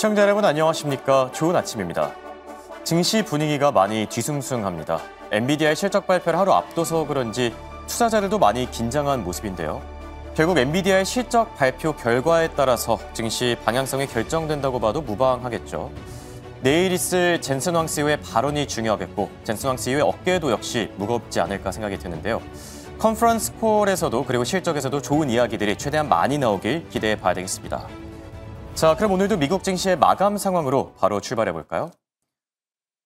시청자 여러분 안녕하십니까? 좋은 아침입니다. 증시 분위기가 많이 뒤숭숭합니다. 엔비디아의 실적 발표를 하루 앞둬서 그런지 투자자들도 많이 긴장한 모습인데요. 결국 엔비디아의 실적 발표 결과에 따라서 증시 방향성이 결정된다고 봐도 무방하겠죠. 내일 있을 젠슨 왕 CEO의 발언이 중요하겠고 젠슨 왕 CEO의 어깨도 역시 무겁지 않을까 생각이 드는데요. 컨퍼런스 콜에서도 그리고 실적에서도 좋은 이야기들이 최대한 많이 나오길 기대해 봐야 되겠습니다. 자, 그럼 오늘도 미국 증시의 마감 상황으로 바로 출발해 볼까요?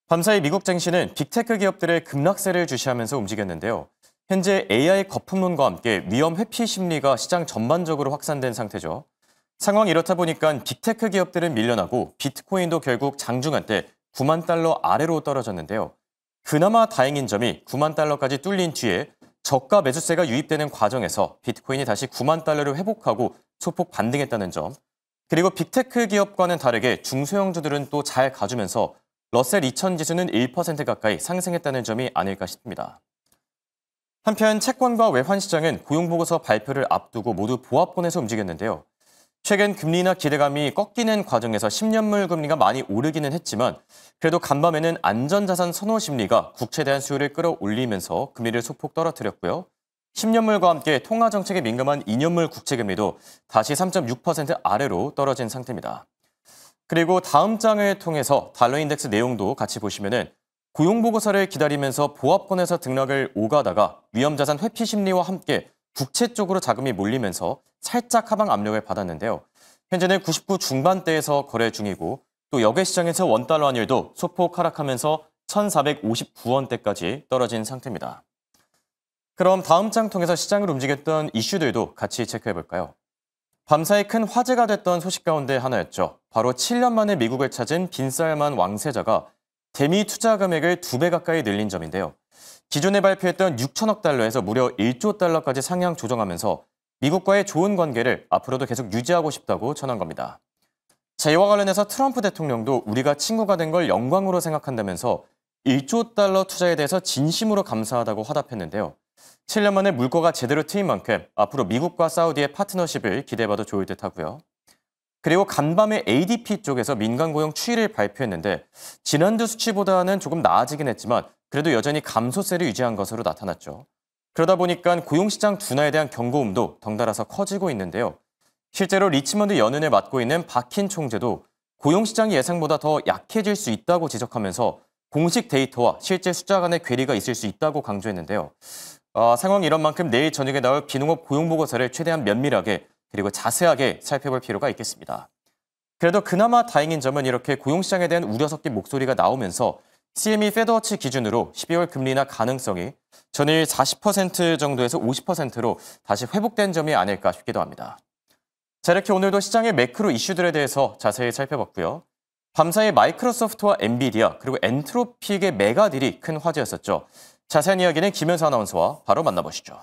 밤사이 미국 증시는 빅테크 기업들의 급락세를 주시하면서 움직였는데요. 현재 AI 거품론과 함께 위험 회피 심리가 시장 전반적으로 확산된 상태죠. 상황이 이렇다 보니까 빅테크 기업들은 밀려나고 비트코인도 결국 장중한 때 9만 달러 아래로 떨어졌는데요. 그나마 다행인 점이 9만 달러까지 뚫린 뒤에 저가 매수세가 유입되는 과정에서 비트코인이 다시 9만 달러를 회복하고 소폭 반등했다는 점. 그리고 빅테크 기업과는 다르게 중소형주들은 또 잘 가주면서 러셀 2000 지수는 1% 가까이 상승했다는 점이 아닐까 싶습니다. 한편 채권과 외환 시장은 고용보고서 발표를 앞두고 모두 보합권에서 움직였는데요. 최근 금리나 기대감이 꺾이는 과정에서 10년물 금리가 많이 오르기는 했지만 그래도 간밤에는 안전자산 선호 심리가 국채에 대한 수요를 끌어올리면서 금리를 소폭 떨어뜨렸고요. 10년물과 함께 통화정책에 민감한 2년물 국채금리도 다시 3.6% 아래로 떨어진 상태입니다. 그리고 다음 장을 통해서 달러 인덱스 내용도 같이 보시면은 고용보고서를 기다리면서 보합권에서 등락을 오가다가 위험자산 회피 심리와 함께 국채 쪽으로 자금이 몰리면서 살짝 하방 압력을 받았는데요. 현재는 99 중반대에서 거래 중이고 또 역외 시장에서 원달러 환율도 소폭 하락하면서 1,459원대까지 떨어진 상태입니다. 그럼 다음 장 통해서 시장을 움직였던 이슈들도 같이 체크해볼까요? 밤사이 큰 화제가 됐던 소식 가운데 하나였죠. 바로 7년 만에 미국을 찾은 빈살만 왕세자가 대미 투자 금액을 2배 가까이 늘린 점인데요. 기존에 발표했던 6천억 달러에서 무려 1조 달러까지 상향 조정하면서 미국과의 좋은 관계를 앞으로도 계속 유지하고 싶다고 전한 겁니다. 자, 이와 관련해서 트럼프 대통령도 우리가 친구가 된 걸 영광으로 생각한다면서 1조 달러 투자에 대해서 진심으로 감사하다고 화답했는데요. 7년 만에 물꼬가 제대로 트인 만큼 앞으로 미국과 사우디의 파트너십을 기대해봐도 좋을 듯하고요. 그리고 간밤에 ADP 쪽에서 민간 고용 추이를 발표했는데 지난주 수치보다는 조금 나아지긴 했지만 그래도 여전히 감소세를 유지한 것으로 나타났죠. 그러다 보니까 고용시장 둔화에 대한 경고음도 덩달아서 커지고 있는데요. 실제로 리치먼드 연은을 맡고 있는 박힌 총재도 고용시장이 예상보다 더 약해질 수 있다고 지적하면서 공식 데이터와 실제 숫자 간의 괴리가 있을 수 있다고 강조했는데요. 상황이 이런 만큼 내일 저녁에 나올 비농업 고용보고서를 최대한 면밀하게 그리고 자세하게 살펴볼 필요가 있겠습니다. 그래도 그나마 다행인 점은 이렇게 고용시장에 대한 우려 섞인 목소리가 나오면서 CME 페드워치 기준으로 12월 금리 인하 가능성이 전일 40% 정도에서 50%로 다시 회복된 점이 아닐까 싶기도 합니다. 자, 이렇게 오늘도 시장의 매크로 이슈들에 대해서 자세히 살펴봤고요. 밤사이 마이크로소프트와 엔비디아 그리고 엔트로픽의 메가딜이 큰 화제였었죠. 자세한 이야기는 김현수 아나운서와 바로 만나보시죠.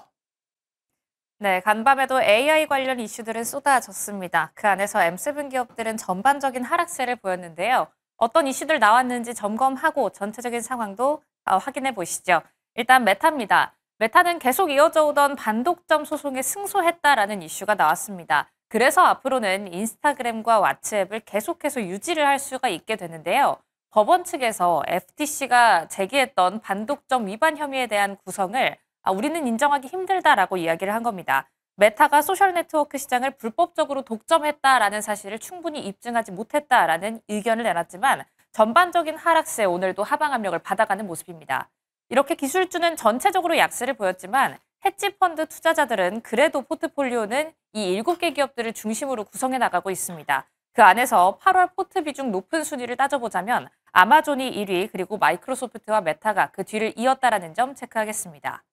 네, 간밤에도 AI 관련 이슈들은 쏟아졌습니다. 그 안에서 M7 기업들은 전반적인 하락세를 보였는데요. 어떤 이슈들 나왔는지 점검하고 전체적인 상황도 확인해 보시죠. 일단 메타입니다. 메타는 계속 이어져 오던 반독점 소송에 승소했다라는 이슈가 나왔습니다. 그래서 앞으로는 인스타그램과 왓츠앱을 계속해서 유지를 할 수가 있게 되는데요. 법원 측에서 FTC가 제기했던 반독점 위반 혐의에 대한 구성을 우리는 인정하기 힘들다라고 이야기를 한 겁니다. 메타가 소셜 네트워크 시장을 불법적으로 독점했다라는 사실을 충분히 입증하지 못했다라는 의견을 내놨지만 전반적인 하락세 오늘도 하방 압력을 받아가는 모습입니다. 이렇게 기술주는 전체적으로 약세를 보였지만 헤지펀드 투자자들은 그래도 포트폴리오는 이 7개 기업들을 중심으로 구성해 나가고 있습니다. 그 안에서 8월 포트 비중 높은 순위를 따져보자면 아마존이 1위 그리고 마이크로소프트와 메타가 그 뒤를 이었다라는 점 체크하겠습니다.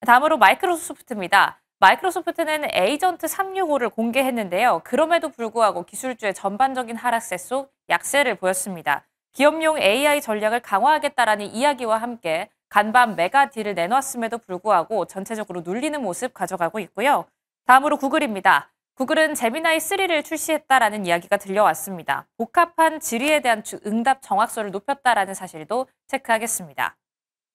다음으로 마이크로소프트입니다. 마이크로소프트는 에이전트 365를 공개했는데요. 그럼에도 불구하고 기술주의 전반적인 하락세 속 약세를 보였습니다. 기업용 AI 전략을 강화하겠다라는 이야기와 함께 간밤 메가딜을 내놨음에도 불구하고 전체적으로 눌리는 모습 가져가고 있고요. 다음으로 구글입니다. 구글은 제미나이 3를 출시했다라는 이야기가 들려왔습니다. 복합한 질의에 대한 응답 정확도를 높였다라는 사실도 체크하겠습니다.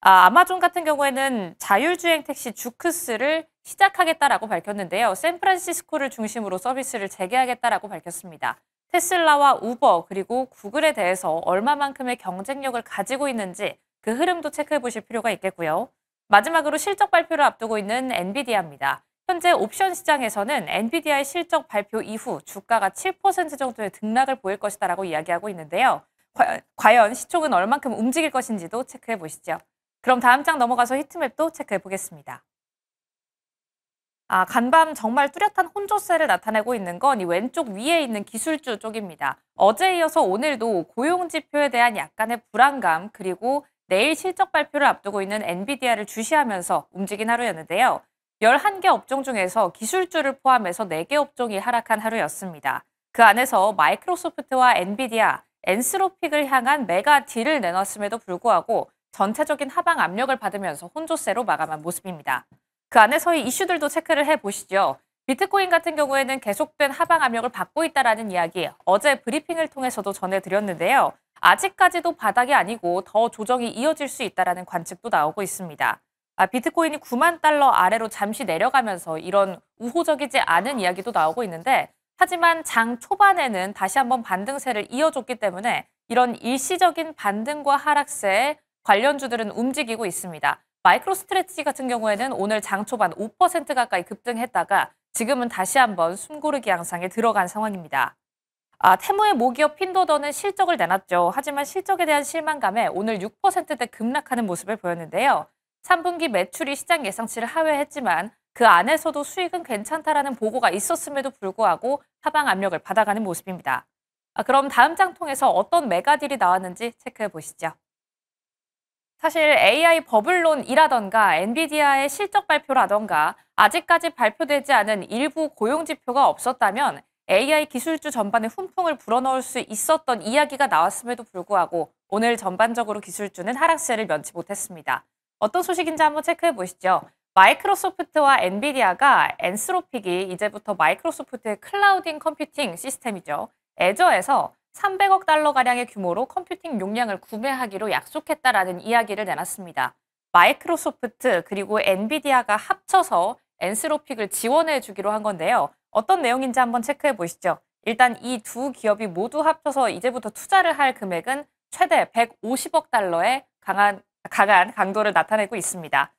아마존 같은 경우에는 자율주행 택시 주크스를 시작하겠다라고 밝혔는데요. 샌프란시스코를 중심으로 서비스를 재개하겠다라고 밝혔습니다. 테슬라와 우버 그리고 구글에 대해서 얼마만큼의 경쟁력을 가지고 있는지 그 흐름도 체크해 보실 필요가 있겠고요. 마지막으로 실적 발표를 앞두고 있는 엔비디아입니다. 현재 옵션 시장에서는 엔비디아의 실적 발표 이후 주가가 7% 정도의 등락을 보일 것이다라고 이야기하고 있는데요. 과연 시총은 얼만큼 움직일 것인지도 체크해 보시죠. 그럼 다음 장 넘어가서 히트맵도 체크해 보겠습니다. 간밤 정말 뚜렷한 혼조세를 나타내고 있는 건 이 왼쪽 위에 있는 기술주 쪽입니다. 어제에 이어서 오늘도 고용지표에 대한 약간의 불안감 그리고 내일 실적 발표를 앞두고 있는 엔비디아를 주시하면서 움직인 하루였는데요. 11개 업종 중에서 기술주를 포함해서 4개 업종이 하락한 하루였습니다. 그 안에서 마이크로소프트와 엔비디아, 엔스로픽을 향한 메가 딜을 내놨음에도 불구하고 전체적인 하방 압력을 받으면서 혼조세로 마감한 모습입니다. 그 안에서의 이슈들도 체크를 해보시죠. 비트코인 같은 경우에는 계속된 하방 압력을 받고 있다라는 이야기 어제 브리핑을 통해서도 전해드렸는데요. 아직까지도 바닥이 아니고 더 조정이 이어질 수 있다라는 관측도 나오고 있습니다. 비트코인이 9만 달러 아래로 잠시 내려가면서 이런 우호적이지 않은 이야기도 나오고 있는데 하지만 장 초반에는 다시 한번 반등세를 이어줬기 때문에 이런 일시적인 반등과 하락세에 관련주들은 움직이고 있습니다. 마이크로스트레치 같은 경우에는 오늘 장 초반 5% 가까이 급등했다가 지금은 다시 한번 숨고르기 양상에 들어간 상황입니다. 테무의 모기업 핀도더는 실적을 내놨죠. 하지만 실적에 대한 실망감에 오늘 6%대 급락하는 모습을 보였는데요. 3분기 매출이 시장 예상치를 하회했지만 그 안에서도 수익은 괜찮다라는 보고가 있었음에도 불구하고 하방 압력을 받아가는 모습입니다. 그럼 다음 장 통해서 어떤 메가딜이 나왔는지 체크해 보시죠. 사실 AI 버블론이라던가 엔비디아의 실적 발표라던가 아직까지 발표되지 않은 일부 고용 지표가 없었다면 AI 기술주 전반에 훈풍을 불어넣을 수 있었던 이야기가 나왔음에도 불구하고 오늘 전반적으로 기술주는 하락세를 면치 못했습니다. 어떤 소식인지 한번 체크해 보시죠. 마이크로소프트와 엔비디아가 엔스로픽이 이제부터 마이크로소프트의 클라우딩 컴퓨팅 시스템이죠. 애저에서 300억 달러가량의 규모로 컴퓨팅 용량을 구매하기로 약속했다라는 이야기를 내놨습니다. 마이크로소프트 그리고 엔비디아가 합쳐서 엔스로픽을 지원해 주기로 한 건데요. 어떤 내용인지 한번 체크해 보시죠. 일단 이 두 기업이 모두 합쳐서 이제부터 투자를 할 금액은 최대 150억 달러의 강한 강도를 나타내고 있습니다.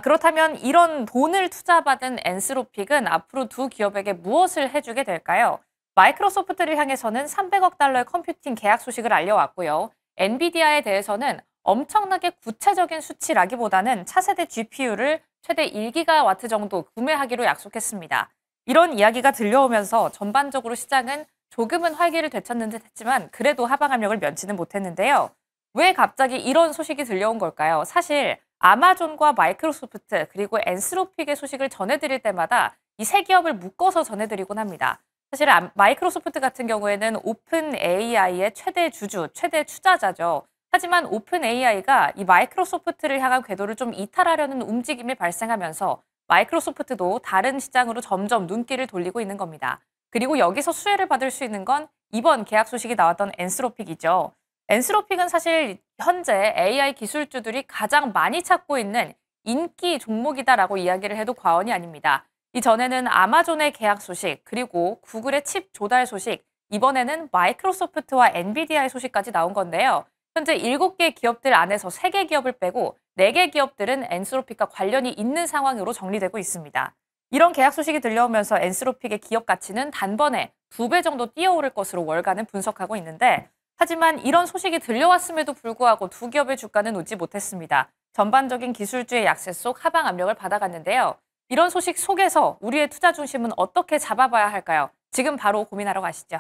그렇다면 이런 돈을 투자받은 엔스로픽은 앞으로 두 기업에게 무엇을 해주게 될까요? 마이크로소프트를 향해서는 300억 달러의 컴퓨팅 계약 소식을 알려왔고요. 엔비디아에 대해서는 엄청나게 구체적인 수치라기보다는 차세대 GPU를 최대 1기가와트 정도 구매하기로 약속했습니다. 이런 이야기가 들려오면서 전반적으로 시장은 조금은 활기를 되찾는 듯 했지만 그래도 하방 압력을 면치는 못했는데요. 왜 갑자기 이런 소식이 들려온 걸까요? 사실 아마존과 마이크로소프트 그리고 엔스로픽의 소식을 전해드릴 때마다 이 세 기업을 묶어서 전해드리곤 합니다. 사실 마이크로소프트 같은 경우에는 오픈 AI의 최대 주주, 최대 투자자죠. 하지만 오픈 AI가 이 마이크로소프트를 향한 궤도를 좀 이탈하려는 움직임이 발생하면서 마이크로소프트도 다른 시장으로 점점 눈길을 돌리고 있는 겁니다. 그리고 여기서 수혜를 받을 수 있는 건 이번 계약 소식이 나왔던 엔스로픽이죠. 엔스로픽은 사실 현재 AI 기술주들이 가장 많이 찾고 있는 인기 종목이다라고 이야기를 해도 과언이 아닙니다. 이전에는 아마존의 계약 소식, 그리고 구글의 칩 조달 소식, 이번에는 마이크로소프트와 엔비디아의 소식까지 나온 건데요. 현재 7개 기업들 안에서 3개 기업을 빼고 4개 기업들은 엔스로픽과 관련이 있는 상황으로 정리되고 있습니다. 이런 계약 소식이 들려오면서 엔스로픽의 기업 가치는 단번에 2배 정도 뛰어오를 것으로 월가는 분석하고 있는데 하지만 이런 소식이 들려왔음에도 불구하고 두 기업의 주가는 오지 못했습니다. 전반적인 기술주의 약세 속 하방 압력을 받아갔는데요. 이런 소식 속에서 우리의 투자 중심은 어떻게 잡아봐야 할까요? 지금 바로 고민하러 가시죠.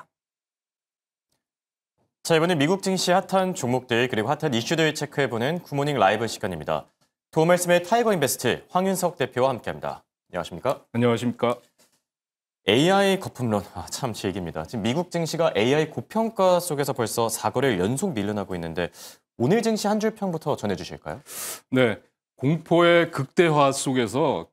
자, 이번엔 미국 증시 핫한 종목들 그리고 핫한 이슈들 체크해보는 굿모닝 라이브 시간입니다. 도움 말씀의 타이거 인베스트 황윤석 대표와 함께합니다. 안녕하십니까? 안녕하십니까? AI 거품론, 참 제 얘기입니다. 지금 미국 증시가 AI 고평가 속에서 벌써 4거래일 연속 밀려나고 있는데 오늘 증시 한 줄 평부터 전해주실까요? 네, 공포의 극대화 속에서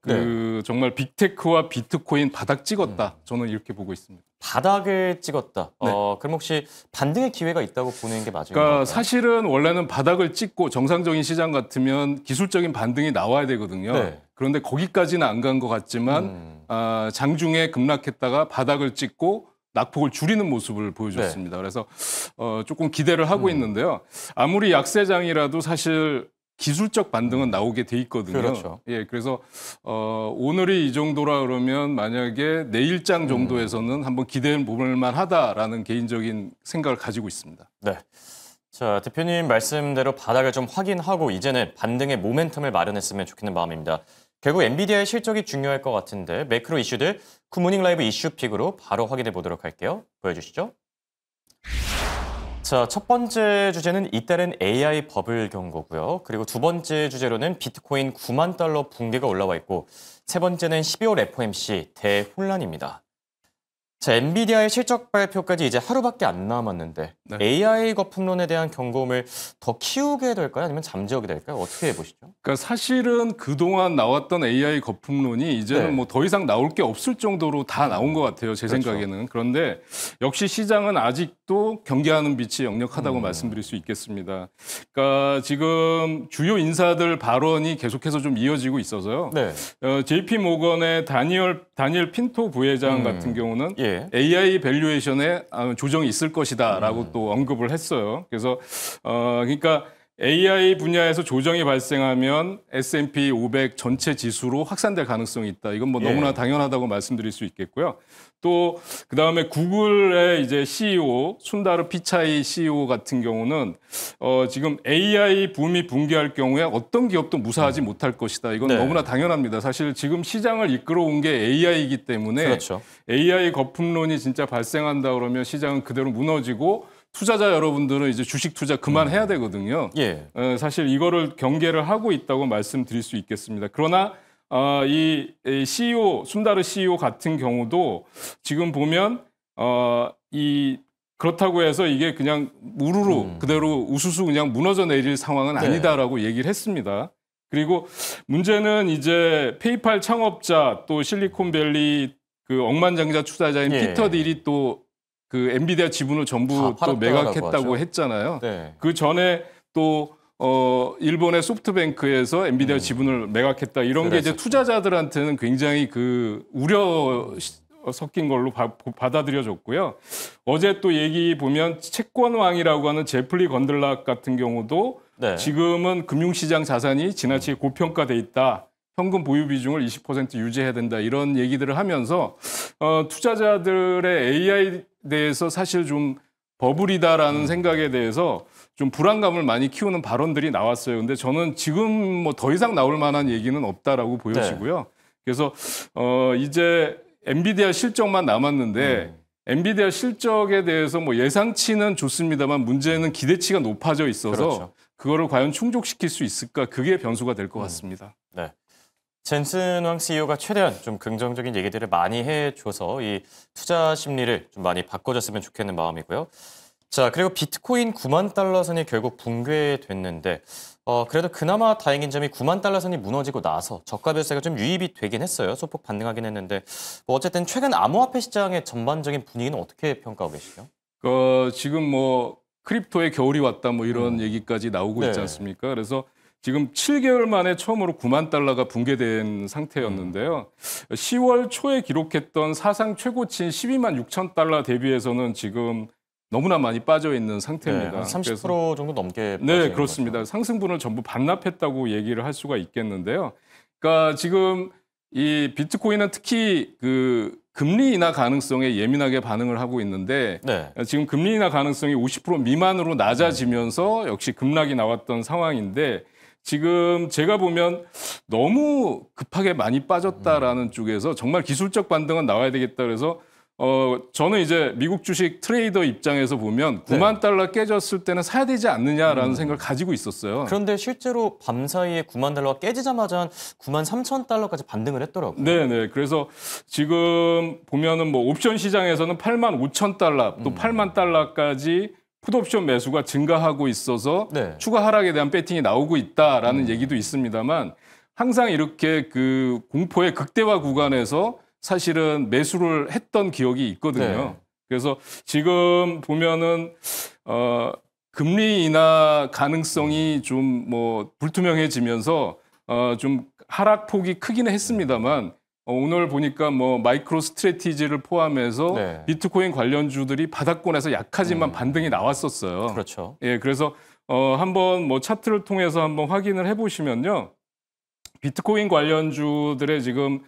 정말 빅테크와 비트코인 바닥 찍었다. 저는 이렇게 보고 있습니다. 바닥을 찍었다. 네. 그럼 혹시 반등의 기회가 있다고 보는 게 맞은 그러니까 건가요? 사실은 원래는 바닥을 찍고 정상적인 시장 같으면 기술적인 반등이 나와야 되거든요. 네. 그런데 거기까지는 안 간 것 같지만 장중에 급락했다가 바닥을 찍고 낙폭을 줄이는 모습을 보여줬습니다. 그래서 조금 기대를 하고 있는데요. 아무리 약세장이라도 사실 기술적 반등은 나오게 돼 있거든요. 그렇죠. 예, 그래서 오늘이 이 정도라 그러면 만약에 내일장 정도에서는 한번 기대해 볼 만하다라는 개인적인 생각을 가지고 있습니다. 네. 자, 대표님 말씀대로 바닥을 좀 확인하고 이제는 반등의 모멘텀을 마련했으면 좋겠는 마음입니다. 결국 엔비디아의 실적이 중요할 것 같은데 매크로 이슈들 굿모닝 라이브 이슈픽으로 바로 확인해 보도록 할게요. 보여주시죠. 자, 첫 번째 주제는 잇따른 AI 버블 경고고요. 그리고 두 번째 주제로는 비트코인 9만 달러 붕괴가 올라와 있고 세 번째는 12월 FOMC 대혼란입니다. 자, 엔비디아의 실적 발표까지 이제 하루밖에 안 남았는데 네. AI 거품론에 대한 경고음을 더 키우게 될까요? 아니면 잠재우게 될까요? 어떻게 보시죠? 그러니까 사실은 그동안 나왔던 AI 거품론이 이제는 네. 뭐 더 이상 나올 게 없을 정도로 다 나온 것 같아요. 제 그렇죠. 생각에는. 그런데 역시 시장은 아직도 경계하는 빛이 역력하다고 말씀드릴 수 있겠습니다. 그러니까 지금 주요 인사들 발언이 계속해서 좀 이어지고 있어서요. 네. JP 모건의 다니엘 핀토 부회장 같은 경우는 예. AI 밸류에이션에 조정이 있을 것이다라고 또 언급을 했어요. 그래서 그러니까 AI 분야에서 조정이 발생하면 S&P 500 전체 지수로 확산될 가능성이 있다. 이건 뭐 예. 너무나 당연하다고 말씀드릴 수 있겠고요. 또 그다음에 구글의 이제 CEO 순다르 피차이 CEO 같은 경우는 지금 AI 붐이 붕괴할 경우에 어떤 기업도 무사하지 못할 것이다. 이건 네. 너무나 당연합니다. 사실 지금 시장을 이끌어온 게 AI이기 때문에 그렇죠. AI 거품론이 진짜 발생한다 그러면 시장은 그대로 무너지고 투자자 여러분들은 이제 주식 투자 그만해야 되거든요. 예. 사실 이거를 경계를 하고 있다고 말씀드릴 수 있겠습니다. 그러나 이 CEO 순다르 CEO 같은 경우도 지금 보면 그렇다고 해서 이게 그냥 우르르 그대로 우수수 그냥 무너져 내릴 상황은 네. 아니다라고 얘기를 했습니다. 그리고 문제는 이제 페이팔 창업자 또 실리콘밸리 그 억만장자 투자자인 예. 피터 딜이 또 그 엔비디아 지분을 전부 다 또 팔았다고 매각했다고 하죠. 했잖아요. 네. 그 전에 또 일본의 소프트뱅크에서 엔비디아 지분을 매각했다. 이런 게 이제 그랬었죠. 투자자들한테는 굉장히 그 우려 섞인 걸로 받아들여졌고요. 어제 또 얘기 보면 채권왕이라고 하는 제플리 건들락 같은 경우도 네. 지금은 금융시장 자산이 지나치게 고평가돼 있다. 현금 보유 비중을 20% 유지해야 된다. 이런 얘기들을 하면서 투자자들의 AI에 대해서 사실 좀 버블이다라는 생각에 대해서 좀 불안감을 많이 키우는 발언들이 나왔어요. 근데 저는 지금 뭐 더 이상 나올 만한 얘기는 없다라고 보여지고요. 그래서 이제 엔비디아 실적만 남았는데 엔비디아 실적에 대해서 뭐 예상치는 좋습니다만 문제는 기대치가 높아져 있어서 그렇죠. 그거를 과연 충족시킬 수 있을까? 그게 변수가 될 것 같습니다. 네. 젠슨 왕 CEO가 최대한 좀 긍정적인 얘기들을 많이 해줘서 이 투자 심리를 좀 많이 바꿔줬으면 좋겠는 마음이고요. 자, 그리고 비트코인 9만 달러 선이 결국 붕괴됐는데 그래도 그나마 다행인 점이 9만 달러 선이 무너지고 나서 저가 별세가 좀 유입이 되긴 했어요. 소폭 반등하긴 했는데 뭐 어쨌든 최근 암호화폐 시장의 전반적인 분위기는 어떻게 평가하고 계시죠? 지금 뭐 크립토의 겨울이 왔다 뭐 이런 얘기까지 나오고 있지 네. 않습니까? 그래서 지금 7개월 만에 처음으로 9만 달러가 붕괴된 상태였는데요. 10월 초에 기록했던 사상 최고치인 12만 6천 달러 대비해서는 지금 너무나 많이 빠져 있는 상태입니다. 네, 한 30% 그래서 정도 넘게 네, 빠진 그렇습니다. 거죠. 상승분을 전부 반납했다고 얘기를 할 수가 있겠는데요. 그러니까 지금 이 비트코인은 특히 그 금리 인하 가능성에 예민하게 반응을 하고 있는데 네. 지금 금리 인하 가능성이 50% 미만으로 낮아지면서 역시 급락이 나왔던 상황인데 지금 제가 보면 너무 급하게 많이 빠졌다라는 쪽에서 정말 기술적 반등은 나와야 되겠다 그래서 저는 이제 미국 주식 트레이더 입장에서 보면 9만 달러 깨졌을 때는 사야 되지 않느냐라는 생각을 가지고 있었어요. 그런데 실제로 밤 사이에 9만 달러가 깨지자마자 한 9만 3천 달러까지 반등을 했더라고요. 네네. 그래서 지금 보면은 뭐 옵션 시장에서는 8만 5천 달러 또 8만 달러까지 풋옵션 매수가 증가하고 있어서 네. 추가 하락에 대한 배팅이 나오고 있다라는 얘기도 있습니다만 항상 이렇게 그 공포의 극대화 구간에서 사실은 매수를 했던 기억이 있거든요. 네. 그래서 지금 보면은 금리 인하 가능성이 좀 뭐 불투명해지면서 좀 하락폭이 크기는 했습니다만 오늘 보니까 뭐 마이크로 스트래티지를 포함해서 네. 비트코인 관련주들이 바닥권에서 약하지만 반등이 나왔었어요. 그렇죠. 예, 그래서 한번 뭐 차트를 통해서 한번 확인을 해보시면요. 비트코인 관련주들의 지금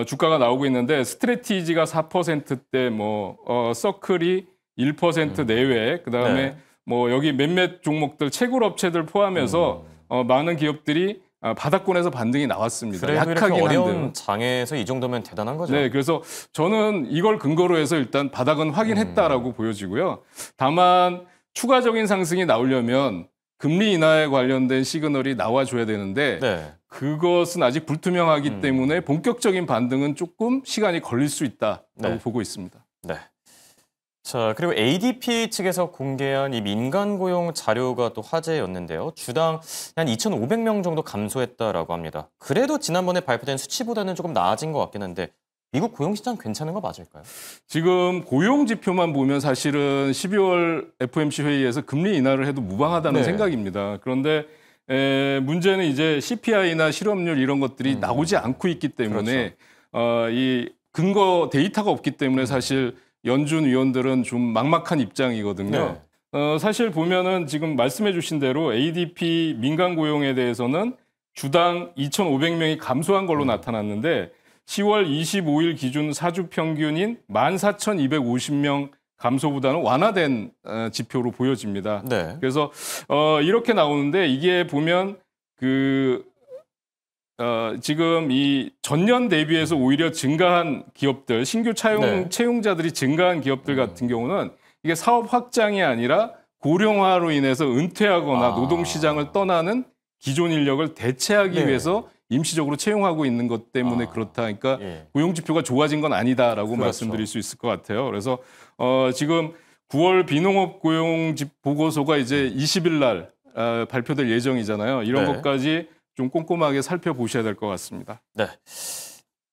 주가가 나오고 있는데 스트래티지가 4%대, 뭐 서클이 1% 내외, 그다음에 네. 뭐 여기 몇몇 종목들 채굴 업체들 포함해서 많은 기업들이 바닥권에서 반등이 나왔습니다. 그래도 이렇게 약하긴 어려운 한데요. 장에서 이 정도면 대단한 거죠. 네, 그래서 저는 이걸 근거로 해서 일단 바닥은 확인했다라고 보여지고요. 다만 추가적인 상승이 나오려면 금리 인하에 관련된 시그널이 나와줘야 되는데 네. 그것은 아직 불투명하기 때문에 본격적인 반등은 조금 시간이 걸릴 수 있다라고 네. 보고 있습니다. 네. 자, 그리고 ADP 측에서 공개한 이 민간 고용 자료가 또 화제였는데요. 주당 한 2,500명 정도 감소했다라고 합니다. 그래도 지난번에 발표된 수치보다는 조금 나아진 것 같긴 한데 미국 고용 시장 괜찮은 거 맞을까요? 지금 고용 지표만 보면 사실은 12월 FOMC 회의에서 금리 인하를 해도 무방하다는 네. 생각입니다. 그런데 문제는 이제 CPI나 실업률 이런 것들이 나오지 않고 있기 때문에 이 근거 데이터가 없기 때문에 사실 연준 위원들은 좀 막막한 입장이거든요. 사실 보면은 지금 말씀해 주신 대로 ADP 민간 고용에 대해서는 주당 2,500명이 감소한 걸로 나타났는데 10월 25일 기준 4주 평균인 14,250명 감소보다는 완화된 지표로 보여집니다. 네. 그래서 이렇게 나오는데 이게 보면 지금 이 전년 대비해서 오히려 증가한 기업들, 신규 네. 채용자들이 증가한 기업들 같은 경우는 이게 사업 확장이 아니라 고령화로 인해서 은퇴하거나 노동시장을 떠나는 기존 인력을 대체하기 네. 위해서 임시적으로 채용하고 있는 것 때문에 그렇다. 그러니까 예. 고용 지표가 좋아진 건 아니다라고 그렇죠. 말씀드릴 수 있을 것 같아요. 그래서 지금 9월 비농업 고용 보고서가 이제 20일 날 발표될 예정이잖아요. 이런 네. 것까지 좀 꼼꼼하게 살펴보셔야 될 것 같습니다. 네.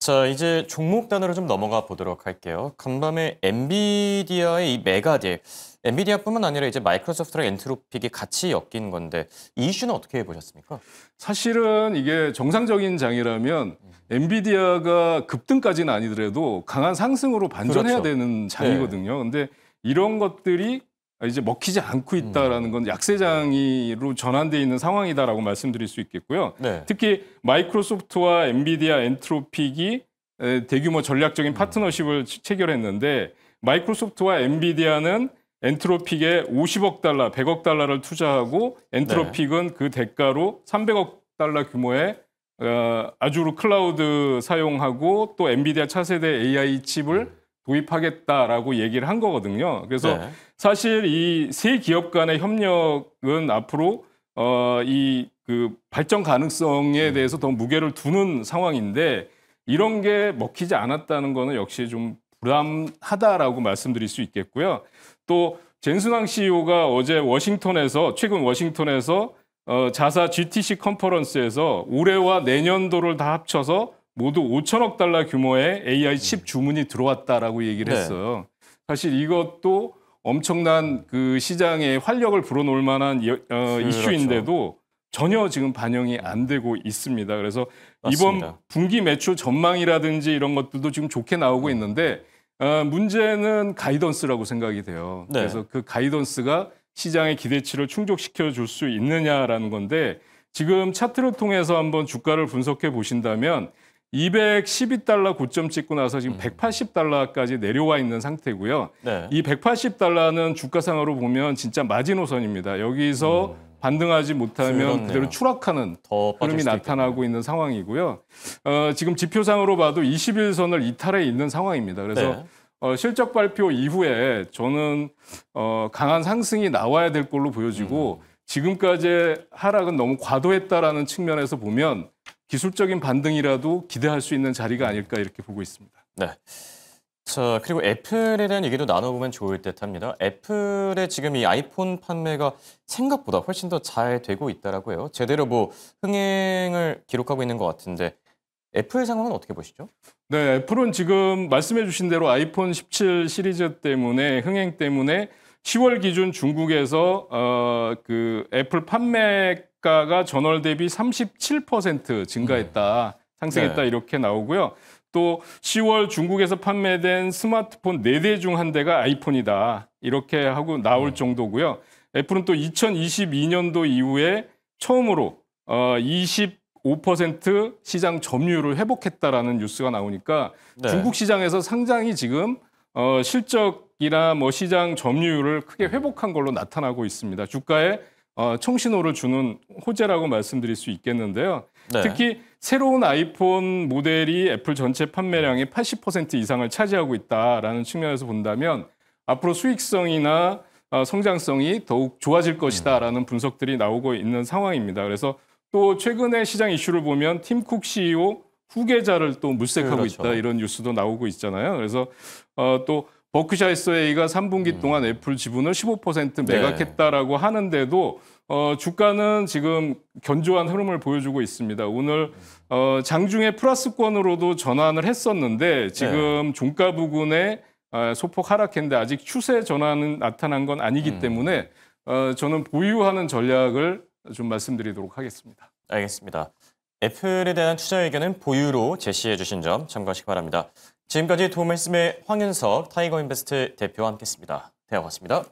자, 이제 종목 단으로 좀 넘어가 보도록 할게요. 간밤에 엔비디아의 이 메가딜, 엔비디아뿐만 아니라 이제 마이크로소프트랑 엔트로픽이 같이 엮인 건데 이 이슈는 어떻게 보셨습니까? 사실은 이게 정상적인 장이라면 엔비디아가 급등까지는 아니더라도 강한 상승으로 반전해야 그렇죠. 되는 장이거든요. 근데 이런 것들이 이제 먹히지 않고 있다라는 건 약세장으로 전환돼 있는 상황이다라고 말씀드릴 수 있겠고요. 네. 특히 마이크로소프트와 엔비디아, 엔트로픽이 대규모 전략적인 파트너십을 체결했는데 마이크로소프트와 엔비디아는 엔트로픽에 50억 달러, 100억 달러를 투자하고 엔트로픽은 그 대가로 300억 달러 규모의 아주르 클라우드 사용하고 또 엔비디아 차세대 AI 칩을 도입하겠다라고 얘기를 한 거거든요. 그래서 네. 사실 이 세 기업 간의 협력은 앞으로 이 발전 가능성에 대해서 더 무게를 두는 상황인데 이런 게 먹히지 않았다는 거는 역시 좀 불안하다라고 말씀드릴 수 있겠고요. 또 젠순왕 CEO가 어제 최근 워싱턴에서 자사 GTC 컨퍼런스에서 올해와 내년도를 다 합쳐서 모두 5천억 달러 규모의 AI 칩 주문이 들어왔다라고 얘기를 네. 했어요. 사실 이것도 엄청난 그 시장에 활력을 불어넣을 만한 이슈인데도 전혀 지금 반영이 안 되고 있습니다. 그래서 맞습니다. 이번 분기 매출 전망이라든지 이런 것들도 지금 좋게 나오고 있는데 문제는 가이던스라고 생각이 돼요. 네. 그래서 그 가이던스가 시장의 기대치를 충족시켜 줄 수 있느냐라는 건데 지금 차트를 통해서 한번 주가를 분석해 보신다면 212달러 고점 찍고 나서 지금 180달러까지 내려와 있는 상태고요. 네. 이 180달러는 주가상으로 보면 진짜 마지노선입니다. 여기서 반등하지 못하면 그렇네요. 그대로 추락하는 더 빠질 흐름이 수도 나타나고 있는 상황이고요. 지금 지표상으로 봐도 21선을 이탈해 있는 상황입니다. 그래서 네. 실적 발표 이후에 저는 강한 상승이 나와야 될 걸로 보여지고 지금까지의 하락은 너무 과도했다라는 측면에서 보면 기술적인 반등이라도 기대할 수 있는 자리가 아닐까 이렇게 보고 있습니다. 네. 자, 그리고 애플에 대한 얘기도 나눠보면 좋을 듯합니다. 애플의 지금 이 아이폰 판매가 생각보다 훨씬 더 잘 되고 있다라고 해요. 제대로 뭐 흥행을 기록하고 있는 것 같은데 애플 상황은 어떻게 보시죠? 네, 애플은 지금 말씀해 주신 대로 아이폰 17 시리즈 때문에 흥행 때문에 10월 기준 중국에서 그 애플 판매가가 전월 대비 37% 증가했다, 상승했다 네. 이렇게 나오고요. 또 10월 중국에서 판매된 스마트폰 4대 중 1대가 아이폰이다. 이렇게 하고 나올 정도고요. 애플은 또 2022년도 이후에 처음으로 25% 시장 점유율을 회복했다라는 뉴스가 나오니까 네. 중국 시장에서 상당히 지금 실적이나 뭐 시장 점유율을 크게 회복한 걸로 나타나고 있습니다. 주가에 청신호를 주는 호재라고 말씀드릴 수 있겠는데요. 네. 특히 새로운 아이폰 모델이 애플 전체 판매량의 80% 이상을 차지하고 있다라는 측면에서 본다면 앞으로 수익성이나 성장성이 더욱 좋아질 것이다라는 분석들이 나오고 있는 상황입니다. 그래서 또 최근에 시장 이슈를 보면 팀 쿡 CEO 후계자를 또 물색하고 그렇죠. 있다 이런 뉴스도 나오고 있잖아요. 그래서 또 버크샤 해서웨이가 3분기 동안 애플 지분을 15% 매각했다라고 하는데도 주가는 지금 견조한 흐름을 보여주고 있습니다. 오늘 장중에 플러스권으로도 전환을 했었는데 지금 종가 부근에 소폭 하락했는데 아직 추세 전환은 나타난 건 아니기 때문에 저는 보유하는 전략을 좀 말씀드리도록 하겠습니다. 알겠습니다. 애플에 대한 투자 의견은 보유로 제시해 주신 점 참고하시기 바랍니다. 지금까지 도움 말씀의 황윤석 타이거인베스트 대표와 함께했습니다. 대화 고맙습니다.